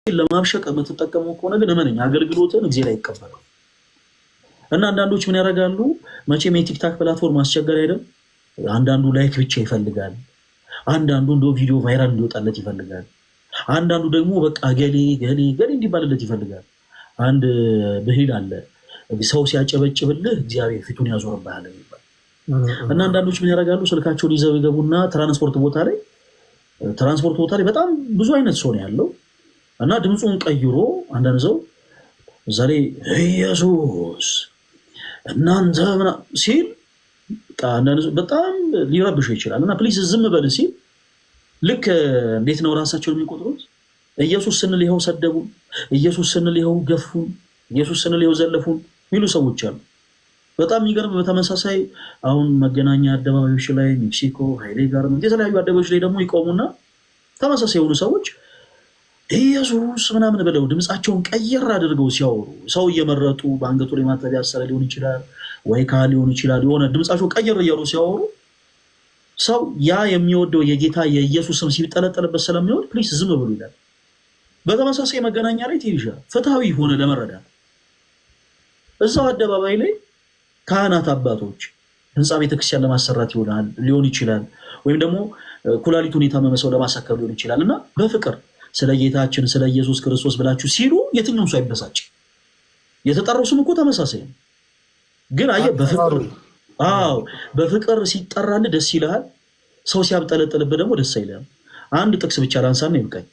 ለማብሸቅ የምትጠቀመው ከሆነ ግን እመነኝ አገልግሎትን እግዚአብሔር አይቀበለው። እና አንዳንዶች ምን ያደርጋሉ? መቼም የቲክታክ ፕላትፎርም አስቸጋሪ አይደል? አንዳንዱ ላይክ ብቻ ይፈልጋል፣ አንዳንዱ እንደ ቪዲዮ ቫይራል እንዲወጣለት ይፈልጋል፣ አንዳንዱ ደግሞ በቃ ገሌ ገሌ ገሌ እንዲባልለት ይፈልጋል። አንድ ብሂል አለ፣ ሰው ሲያጨበጭብልህ እግዚአብሔር ፊቱን ያዞርብሃል የሚባል። እና አንዳንዶች ምን ያደርጋሉ? ስልካቸውን ይዘው ይገቡና ትራንስፖርት ቦታ ላይ በጣም ብዙ አይነት ሰው ነው ያለው እና ድምፁን ቀይሮ አንዳንድ ሰው እዛ ላይ ኢየሱስ እናንተ ሲል በጣም ሊረብሽ ይችላል። እና ፕሊዝ ዝም በል ሲል ልክ እንዴት ነው ራሳቸውን የሚቆጥሩት? ኢየሱስ ስንል ይኸው ሰደቡን፣ ኢየሱስ ስንል ይኸው ገፉን፣ ኢየሱስ ስንል ይኸው ዘለፉን የሚሉ ሰዎች አሉ። በጣም የሚገርም። በተመሳሳይ አሁን መገናኛ አደባባዮች ላይ ሜክሲኮ ኃይሌ ጋርመንት የተለያዩ አደባባዮች ላይ ደግሞ ይቆሙና ተመሳሳይ የሆኑ ሰዎች ኢየሱስ ምናምን ብለው ድምፃቸውን ቀየር አድርገው ሲያወሩ ሰው እየመረጡ በአንገቱ ላይ ማተብ ያሰረ ሊሆን ይችላል ወይ ካህል ሊሆን ይችላል። የሆነ ድምፃቸው ቀየር እያሉ ሲያወሩ ሰው ያ የሚወደው የጌታ የኢየሱስ ስም ሲጠለጠልበት ስለሚሆን ፕሊስ ዝም ብሎ ይላል። በተመሳሳይ መገናኛ ላይ ትይዣ ፍትሃዊ ሆነ ለመረዳት እዛው አደባባይ ላይ ካህናት አባቶች ህንፃ ቤተክርስቲያን ለማሰራት ሊሆን ይችላል፣ ወይም ደግሞ ኩላሊቱን የታመመ ሰው ለማሳከብ ሊሆን ይችላል እና በፍቅር ስለ ጌታችን ስለ ኢየሱስ ክርስቶስ ብላችሁ ሲሉ የትኛውም ሰው አይበሳጭ። የተጠራው ስም እኮ ተመሳሳይ ነው፣ ግን አየህ በፍቅር ሲጠራልህ ደስ ይልሃል። ሰው ሲያብጠለጥልብህ ደግሞ ደስ አይልህም። አንድ ጥቅስ ብቻ ላንሳና ይብቃኝ።